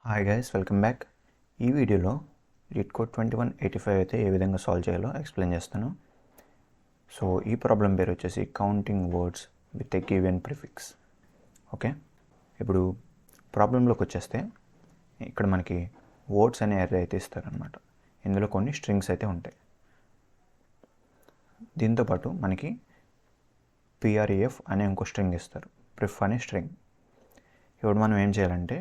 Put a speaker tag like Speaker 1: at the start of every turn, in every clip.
Speaker 1: Hi guys, welcome back. ఈ వీడియోలో lead code 2185 అయితే ఏ విధంగా సాల్వ్ చేయాలో ఎక్స్ప్లెయిన్ చేస్తాను. సో ఈ ప్రాబ్లం పేరు వచ్చేసి counting words with a given prefix. Okay, ఇప్పుడు ప్రాబ్లంలోకి వచ్చేస్తే ఇక్కడ మనకి వర్డ్స్ అనే అర్రే అయితే ఇస్తారనమాట. ఇందులో కొన్ని స్ట్రింగ్స్ అయితే ఉంటాయి. దీంతోపాటు మనకి PREF అనే ఇంకో స్ట్రింగ్ ఇస్తారు, ప్రిఫ్ అనే స్ట్రింగ్. ఇప్పుడు మనం ఏం చేయాలంటే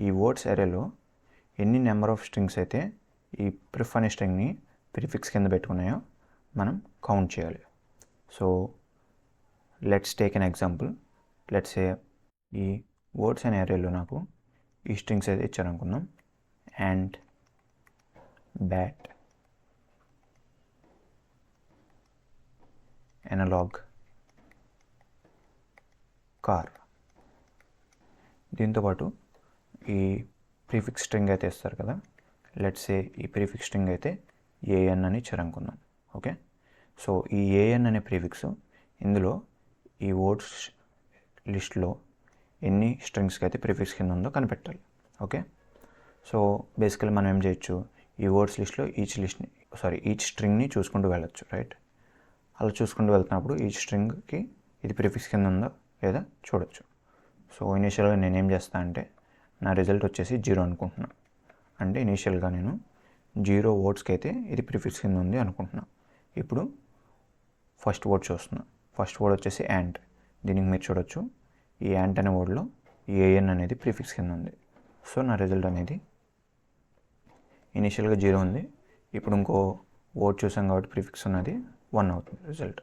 Speaker 1: ఈ వర్డ్స్ అరేలో ఎన్ని నెంబర్ ఆఫ్ స్ట్రింగ్స్ అయితే ఈ ప్రిఫ్ అనే స్ట్రింగ్ని ప్రిఫిక్స్ కింద పెట్టుకున్నాయో మనం కౌంట్ చేయాలి. So let's take an example. Let's ఏ ఈ వర్డ్స్ అనే అరేలో నాకు ఈ స్ట్రింగ్స్ అయితే ఇచ్చారనుకుందాం. And bat, analog, car. దీంతోపాటు ఈ ప్రీఫిక్స్ స్ట్రింగ్ అయితే ఇస్తారు కదా. లెట్స్ ఏ ఈ ప్రీఫిక్స్ స్ట్రింగ్ అయితే AN అని ఇచ్చారనుకుందాం. ఓకే, సో ఈ AN అనే ప్రీఫిక్స్ ఇందులో ఈ వర్డ్స్ లిస్ట్లో ఎన్ని స్ట్రింగ్స్కి అయితే ప్రీఫిక్స్ కింద ఉందో కనిపెట్టాలి. ఓకే, సో బేసికల్లీ మనం ఏం చేయొచ్చు, ఈ వర్డ్స్ లిస్ట్లో ఈచ్ స్ట్రింగ్ని చూసుకుంటూ వెళ్ళొచ్చు. రైట్, అలా చూసుకుంటూ వెళ్తున్నప్పుడు ఈచ్ స్ట్రింగ్కి ఇది ప్రీఫిక్స్ కింద ఉందో లేదా చూడొచ్చు. సో ఇనీషియల్గా నేను ఏం చేస్తాను అంటే నా రిజల్ట్ వచ్చేసి 0 అనుకుంటున్నాను. అంటే ఇనీషియల్గా నేను 0 వర్డ్స్కి అయితే ఇది ప్రిఫిక్స్ కింద ఉంది అనుకుంటున్నాను. ఇప్పుడు ఫస్ట్ వర్డ్ చూస్తున్నా. ఫస్ట్ వర్డ్ వచ్చేసి యాంట్. దీనికి మీరు చూడొచ్చు, ఈ యాంట్ అనే వర్డ్లో AN అనేది ప్రిఫిక్స్ కింద ఉంది. సో నా రిజల్ట్ అనేది ఇనీషియల్గా 0 ఉంది. ఇప్పుడు ఇంకో వర్డ్ చూసాం కాబట్టి ప్రిఫిక్స్ ఉన్నది 1 అవుతుంది రిజల్ట్.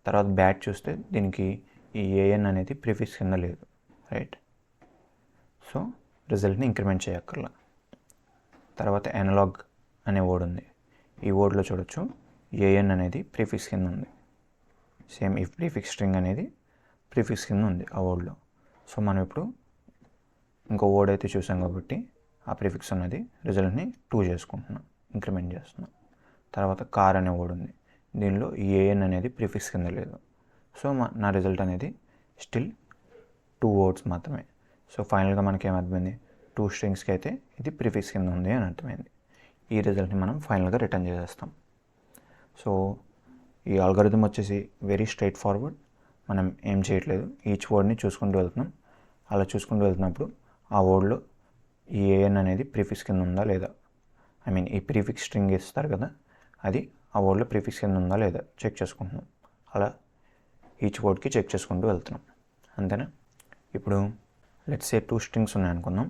Speaker 1: తర్వాత బ్యాట్ చూస్తే దీనికి ఈ AN అనేది ప్రిఫిక్స్ కింద లేదు. రైట్, సో రిజల్ట్ని ఇంక్రిమెంట్ చేయక్కర్లా. తర్వాత ఎనలాగ్ అనే వర్డ్ ఉంది. ఈ వర్డ్లో చూడొచ్చు AN అనేది ప్రీఫిక్స్ కింద ఉంది. సేమ్ ఈ ప్రీఫిక్స్ స్ట్రింగ్ అనేది ప్రీఫిక్స్ కింద ఉంది ఆ వర్డ్లో. సో మనం ఇప్పుడు ఇంకో వర్డ్ అయితే చూసాం కాబట్టి ఆ ప్రీఫిక్స్ ఉన్నది రిజల్ట్ని 2 చేసుకుంటున్నాం, ఇంక్రిమెంట్ చేస్తున్నాం. తర్వాత కార్ అనే వర్డ్ ఉంది. దీనిలో ఈ AN అనేది ప్రీఫిక్స్ కింద లేదు. సో నా రిజల్ట్ అనేది స్టిల్ 2 వర్డ్స్ మాత్రమే. సో ఫైనల్గా మనకి ఏమర్థమైంది, 2 స్ట్రింగ్స్కి అయితే ఇది ప్రిఫిక్స్ కింద ఉంది అని అర్థమైంది. ఈ రిజల్ట్ని మనం ఫైనల్గా రిటర్న్ చేసేస్తాం. సో ఈ ఆల్గరిథం వచ్చేసి వెరీ స్ట్రైట్ ఫార్వర్డ్. మనం ఏం చేయట్లేదు, ఈచ్ వర్డ్ని చూసుకుంటూ వెళ్తున్నాం. అలా చూసుకుంటూ వెళ్తున్నప్పుడు ఆ వర్డ్లో ఈ AN అనేది ప్రిఫిక్స్ కింద ఉందా లేదా, ఈ ప్రిఫిక్స్ స్ట్రింగ్ ఇస్తారు కదా, అది ఆ వర్డ్లో ప్రిఫిక్స్ కింద ఉందా లేదా చెక్ చేసుకుంటున్నాం. అలా ఈచ్ వర్డ్కి చెక్ చేసుకుంటూ వెళ్తున్నాం, అంతేనా. ఇప్పుడు లెట్స్ సే 2 స్ట్రింగ్స్ ఉన్నాయి అనుకుందాం.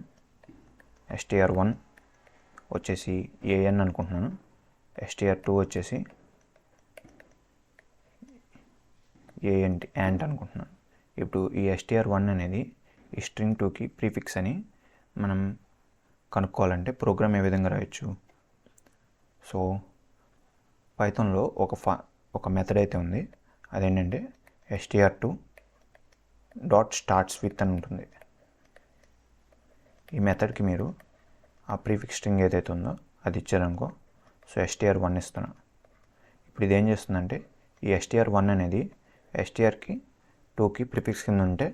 Speaker 1: str1 వచ్చేసి AN అనుకుంటున్నాను, str2 వచ్చేసి యాంట్ అనుకుంటున్నాను. ఇప్పుడు ఈ str1 అనేది ఈ స్ట్రింగ్ 2కి ప్రీఫిక్స్ అని మనం కనుక్కోవాలంటే ప్రోగ్రామ్ ఏ విధంగా రాయొచ్చు. సో పైథాన్లో ఒక మెథడ్ అయితే ఉంది. అదేంటంటే str2 డాట్ స్టార్ట్స్ విత్ అని ఉంటుంది. ఈ మెథడ్కి మీరు ఆ ప్రీఫిక్స్ స్ట్రింగ్ ఏదైతే ఉందో అది ఇచ్చారనుకో. సో str1 ఇస్తున్నాను. ఇప్పుడు ఇది ఏం చేస్తుందంటే ఈ str1 అనేది strకి 2కి ప్రిఫిక్స్ కింద ఉంటే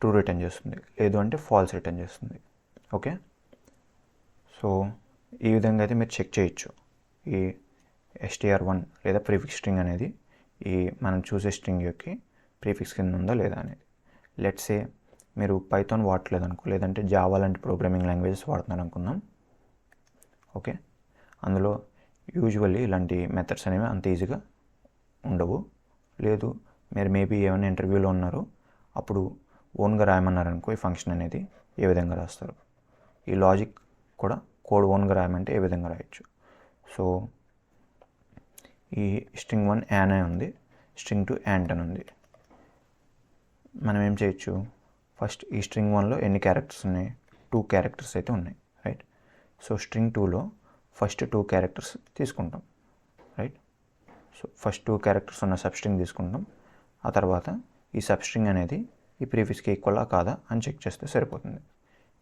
Speaker 1: ట్రూ రిటర్న్ చేస్తుంది, లేదు అంటే ఫాల్స్ రిటర్న్ చేస్తుంది. ఓకే, సో ఈ విధంగా అయితే మీరు చెక్ చేయొచ్చు ఈ str1 లేదా ప్రిఫిక్స్ స్ట్రింగ్ అనేది ఈ మనం చూసే స్ట్రింగ్ యొక్క ప్రీఫిక్స్ కింద ఉందా లేదా అనేది. లెట్స్ ఏ మీరు పైథాన్ వాడట్లేదు అనుకో, లేదంటే జావా లాంటి ప్రోగ్రామింగ్ లాంగ్వేజెస్ వాడుతున్నారు అనుకుందాం. ఓకే, అందులో యూజువల్లీ ఇలాంటి మెథడ్స్ అనేవి అంత ఈజీగా ఉండవు. లేదు మీరు మేబీ ఏమైనా ఇంటర్వ్యూలో ఉన్నారు, అప్పుడు ఓన్గా రాయమన్నారు అనుకో, ఈ ఫంక్షన్ అనేది ఏ విధంగా రాస్తారు, ఈ లాజిక్ కూడా కోడ్ ఓన్గా రాయమంటే ఏ విధంగా రాయొచ్చు. సో ఈ స్ట్రింగ్ 1 యాన్ అని ఉంది, స్ట్రింగ్ 2 యాంట్ అని ఉంది. మనం ఏం చేయొచ్చు, ఫస్ట్ ఈ స్ట్రింగ్ 1లో ఎన్ని క్యారెక్టర్స్ ఉన్నాయి, 2 క్యారెక్టర్స్ అయితే ఉన్నాయి. రైట్, సో స్ట్రింగ్ 2లో ఫస్ట్ 2 క్యారెక్టర్స్ తీసుకుంటాం. రైట్, సో ఫస్ట్ 2 క్యారెక్టర్స్ ఉన్న సబ్స్ట్రింగ్ తీసుకుంటాం. ఆ తర్వాత ఈ సబ్స్ట్రింగ్ అనేది ఈ ప్రీఫిక్స్కి ఈక్వలా కాదా అని చెక్ చేస్తే సరిపోతుంది.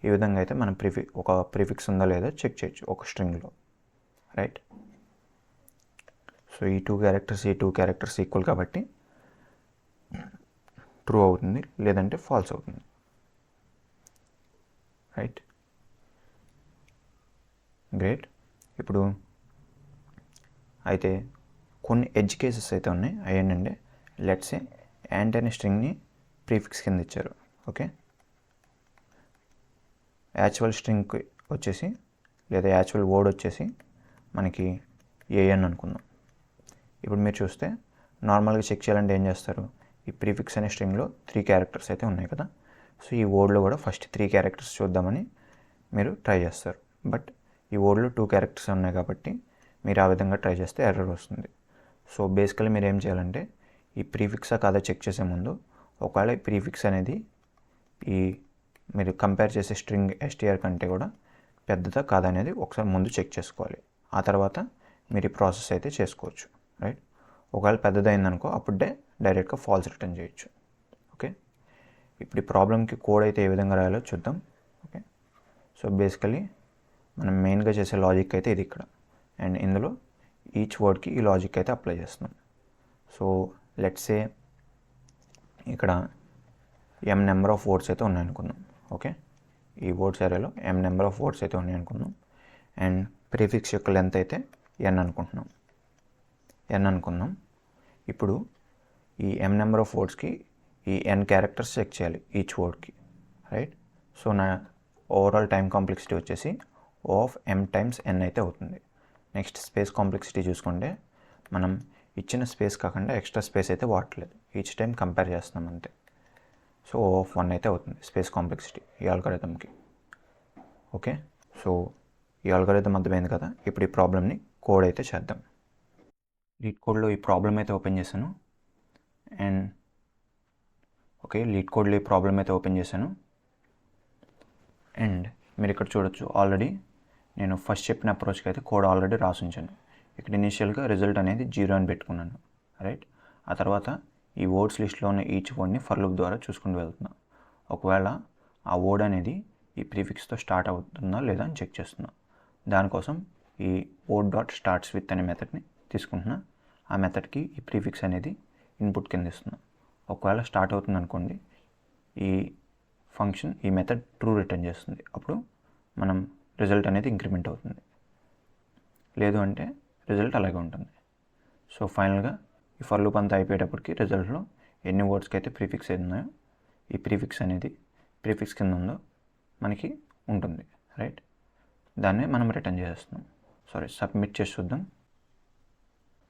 Speaker 1: ఈ విధంగా అయితే మనం ఒక ప్రీఫిక్స్ ఉందా లేదా చెక్ చేయొచ్చు ఒక స్ట్రింగ్లో. రైట్, సో ఈ 2 క్యారెక్టర్స్ ఈక్వల్ కాబట్టి ట్రూ అవుతుంది, లేదంటే ఫాల్స్ అవుతుంది. Right, great. ఇప్పుడు అయితే కొన్ని ఎడ్జ్ కేసెస్ అయితే ఉన్నాయి. అయ్యండి లెట్స్ ఏ యాంట్ అనే స్ట్రింగ్ని ప్రీఫిక్స్ కింద ఇచ్చారు. ఓకే, యాక్చువల్ స్ట్రింగ్కి వచ్చేసి లేదా యాక్చువల్ వర్డ్ వచ్చేసి మనకి ఏఎన్ అనుకుందాం. ఇప్పుడు మీరు చూస్తే నార్మల్గా చెక్ చేయాలంటే ఏం చేస్తారు, ఈ ప్రీఫిక్స్ అనే స్ట్రింగ్లో 3 క్యారెక్టర్స్ అయితే ఉన్నాయి కదా. సో ఈ వర్డ్లో కూడా ఫస్ట్ 3 క్యారెక్టర్స్ చూద్దామని మీరు ట్రై చేస్తారు. బట్ ఈ వర్డ్లో 2 క్యారెక్టర్స్ ఉన్నాయి కాబట్టి మీరు ఆ విధంగా ట్రై చేస్తే ఎర్రర్ వస్తుంది. సో బేసికలీ మీరు ఏం చేయాలంటే ఈ ప్రీఫిక్సా కాదా చెక్ చేసే ముందు ఒకవేళ ఈ ప్రీఫిక్స్ అనేది ఈ మీరు కంపేర్ చేసే స్ట్రింగ్ ఎస్టీఆర్ కంటే కూడా పెద్దదా కాదా అనేది ఒకసారి ముందు చెక్ చేసుకోవాలి. ఆ తర్వాత మీరు ఈ ప్రాసెస్ అయితే చేసుకోవచ్చు, రైట్. ఒకవేళ పెద్దదైందనుకో అప్పుడే డైరెక్ట్గా ఫాల్స్ రిటర్న్ చేయొచ్చు. ఓకే, ఇప్పుడు ఈ ప్రాబ్లమ్కి కోడ్ అయితే ఏ విధంగా రాయాలో చూద్దాం. ఓకే, సో బేసికలీ మనం మెయిన్గా చేసే లాజిక్ అయితే ఇది ఇక్కడ, అండ్ ఇందులో ఈచ్ వర్డ్కి ఈ లాజిక్ అయితే అప్లై చేస్తున్నాం. సో లెట్స్ సే ఇక్కడ m నెంబర్ ఆఫ్ వర్డ్స్ అయితే ఉన్నాయనుకుందాం. ఓకే, ఈ వర్డ్స్ ఏరియాలో m నెంబర్ ఆఫ్ వర్డ్స్ అయితే ఉన్నాయనుకుందాం. అండ్ ప్రీఫిక్స్ యొక్క లెంత్ అయితే n అనుకుంటున్నాం. ఇప్పుడు ఈ m నెంబర్ ఆఫ్ వర్డ్స్కి ఈ n క్యారెక్టర్స్ చెక్ చేయాలి ఈచ్ వర్డ్కి, రైట్. సో నా ఓవరాల్ టైం కాంప్లెక్సిటీ వచ్చేసి O of m times n అయితే అవుతుంది. నెక్స్ట్ స్పేస్ కాంప్లెక్సిటీ చూసుకుంటే మనం ఇచ్చిన స్పేస్ కాకుండా ఎక్స్ట్రా స్పేస్ అయితే వాడట్లేదు, ఈచ్ టైం కంపేర్ చేస్తున్నాం అంతే. సో O ఆఫ్ 1 అయితే అవుతుంది స్పేస్ కాంప్లెక్సిటీ ఈ ఆల్గోరిథంకి. ఓకే, సో ఈ ఆల్గోరిథం అర్థమైంది కదా. ఇప్పుడు ఈ ప్రాబ్లమ్ని కోడ్ అయితే చేద్దాం. లీడ్ కోడ్లో ఈ ప్రాబ్లం అయితే ఓపెన్ చేశాను. అండ్ ఓకే, లీడ్ కోడ్లో ఈ ప్రాబ్లం అయితే ఓపెన్ చేశాను. అండ్ మీరు ఇక్కడ చూడొచ్చు ఆల్రెడీ నేను ఫస్ట్ చెప్పిన అప్రోచ్కి అయితే కోడ్ ఆల్రెడీ రాసి ఉంచాను. ఇక్కడ ఇనీషియల్గా రిజల్ట్ అనేది 0 అని పెట్టుకున్నాను, రైట్. ఆ తర్వాత ఈ వర్డ్స్ లిస్ట్లో ఉన్న ఈచ్ వర్డ్ని ఫర్ లూప్ ద్వారా చూసుకుంటూ వెళ్తున్నాను. ఒకవేళ ఆ వర్డ్ అనేది ఈ ప్రీఫిక్స్తో స్టార్ట్ అవుతుందా లేదా అని చెక్ చేస్తున్నా. దానికోసం ఈ వర్డ్ డాట్ స్టార్ట్స్ విత్ అనే మెథడ్ని తీసుకుంటున్నా. ఆ మెథడ్కి ఈ ప్రీఫిక్స్ అనేది ఇన్పుట్ కింద ఇస్తున్నా. ఒకవేళ స్టార్ట్ అవుతుంది అనుకోండి, ఈ ఫంక్షన్ ఈ మెథడ్ ట్రూ రిటర్న్ చేస్తుంది. అప్పుడు మనం రిజల్ట్ అనేది ఇంక్రిమెంట్ అవుతుంది. లేదు అంటే రిజల్ట్ అలాగే ఉంటుంది. సో ఫైనల్గా ఈ ఫర్ లూప్ అంతా అయిపోయేటప్పటికి రిజల్ట్లో ఎన్ని వర్డ్స్కి అయితే ప్రీఫిక్స్ ఉన్నాయో ఈ ప్రీఫిక్స్ అనేది ప్రీఫిక్స్ కింద ఉందో మనకి ఉంటుంది, రైట్. దాన్నే మనం రిటర్న్ చేస్తున్నాం. సబ్మిట్ చేసి చూద్దాం.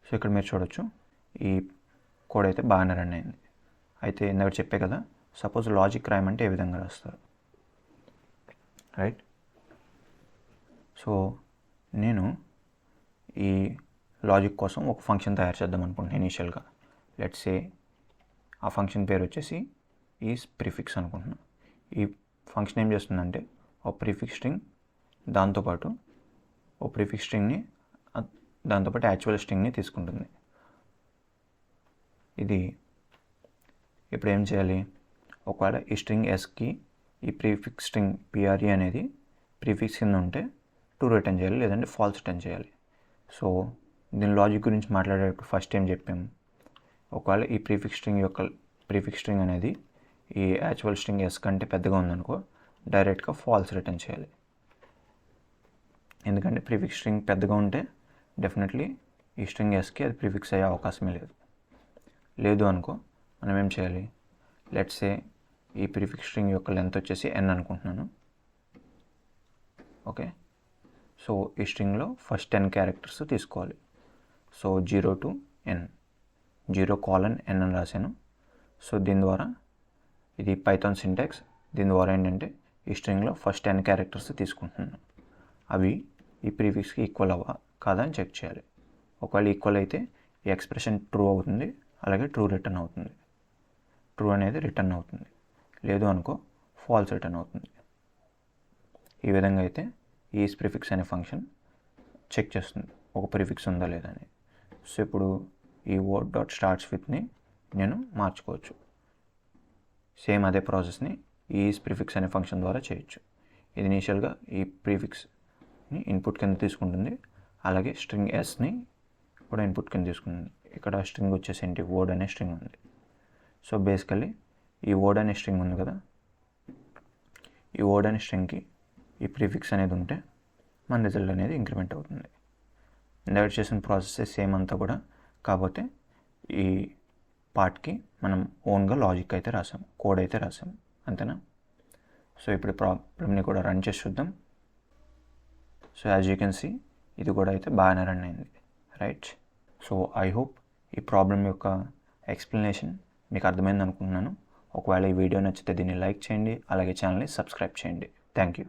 Speaker 1: సో ఇక్కడ మీరు చూడొచ్చు ఈ కోడ్ అయితే బాగానే రన్ అయింది. అయితే ఇందాక చెప్పే కదా, సపోజ్ లాజిక్ రాయమంటే ఏ విధంగా రాస్తారు, రైట్. సో నేను ఈ లాజిక్ కోసం ఒక ఫంక్షన్ తయారు చేద్దాం అనుకుంటున్నాను ఇనీషియల్గా. లెట్స్ సే ఆ ఫంక్షన్ పేరు వచ్చేసి ఈజ్ ప్రీఫిక్స్ అనుకుంటున్నాను. ఈ ఫంక్షన్ ఏం చేస్తుందంటే ఓ ప్రీఫిక్స్ స్ట్రింగ్ దాంతోపాటు యాక్చువల్ స్ట్రింగ్ని తీసుకుంటుంది. ఇది ఇప్పుడు ఏం చేయాలి, ఒకవేళ ఈ స్ట్రింగ్ ఎస్కి ఈ ప్రీఫిక్స్ స్ట్రింగ్ PRE అనేది ప్రీఫిక్స్ కింద ఉంటే ట్రూ రిటర్న్ చేయాలి, లేదంటే ఫాల్స్ రిటర్న్ చేయాలి. సో దీని లాజిక్ గురించి మాట్లాడేటప్పుడు ఫస్ట్ ఏం చెప్పాము, ఒకవేళ ఈ ప్రీఫిక్స్ స్ట్రింగ్ అనేది ఈ యాక్చువల్ స్ట్రింగ్ ఎస్ కంటే పెద్దగా ఉందనుకో డైరెక్ట్గా ఫాల్స్ రిటర్న్ చేయాలి. ఎందుకంటే ప్రీఫిక్స్ స్ట్రింగ్ పెద్దగా ఉంటే డెఫినెట్లీ ఈ స్ట్రింగ్ ఎస్కి అది ప్రీఫిక్స్ అయ్యే అవకాశమే లేదు అనుకో మనం ఏం చేయాలి, లెట్స్ సే ఈ ప్రీఫిక్స్ స్ట్రింగ్ యొక్క లెంత్ వచ్చేసి n అనుకుంటున్నాను. ఓకే, సో ఈ స్ట్రింగ్లో ఫస్ట్ 10 క్యారెక్టర్స్ తీసుకోవాలి. సో 0 to n 0:n అని రాశాను. సో దీని ద్వారా ఇది పైథాన్ సింటాక్స్. దీని ద్వారా ఏంటంటే ఈ స్ట్రింగ్లో ఫస్ట్ 10 క్యారెక్టర్స్ తీసుకుంటున్నాను. అవి ఈ ప్రీఫిక్స్కి ఈక్వల్ కాదా అని చెక్ చేయాలి. ఒకవేళ ఈక్వల్ అయితే ఈ ఎక్స్ప్రెషన్ ట్రూ అవుతుంది, అలాగే ట్రూ రిటర్న్ అవుతుంది. ట్రూ అనేది రిటర్న్ అవుతుంది, లేదు అనుకో ఫాల్స్ రిటర్న్ అవుతుంది. ఈ విధంగా అయితే ఈజ్ ప్రీఫిక్స్ అనే ఫంక్షన్ చెక్ చేస్తుంది ఒక ప్రీఫిక్స్ ఉందా లేదా అని. సో ఇప్పుడు ఈ వర్డ్ డాట్ స్టార్ట్స్ విత్ని నేను మార్చుకోవచ్చు. సేమ్ అదే ప్రాసెస్ని ఈజ్ ప్రీఫిక్స్ అనే ఫంక్షన్ ద్వారా చేయొచ్చు. ఇది ఇనీషియల్గా ఈ ప్రీఫిక్స్ని ఇన్పుట్ కింద తీసుకుంటుంది, అలాగే స్ట్రింగ్ ఎస్ని కూడా ఇన్పుట్ కింద తీసుకుంటుంది. ఇక్కడ స్ట్రింగ్ వచ్చేసి ఏంటి, వర్డ్ అనే స్ట్రింగ్ ఉంది. సో బేసికల్లీ ఈ వర్డ్ అనే స్ట్రింగ్ ఉంది కదా, ఈ వర్డ్ అనే స్ట్రింగ్కి ఈ ప్రీఫిక్స్ అనేది ఉంటే మన రిజల్ట్ అనేది ఇంక్రిమెంట్ అవుతుంది. ఇందాక చేసిన ప్రాసెస్ సేమ్ అంతా కూడా, కాకపోతే ఈ పార్ట్కి మనం ఓన్గా లాజిక్ అయితే రాసాము, కోడ్ అయితే రాసాము, అంతేనా? సో ఇప్పుడు ప్రాబ్లమ్ని కూడా రన్ చేసి చూద్దాం. So as you can see ఇది కూడా అయితే బాగానే రన్ అయింది, రైట్? సో ఐ హోప్ ఈ ప్రాబ్లం యొక్క ఎక్స్ప్లెనేషన్ మీకు అర్థమైంది అనుకుంటున్నాను. ఒకవేళ ఈ వీడియో నచ్చితే దీన్ని లైక్ చేయండి, అలాగే ఛానల్ని సబ్స్క్రైబ్ చేయండి. Thank you.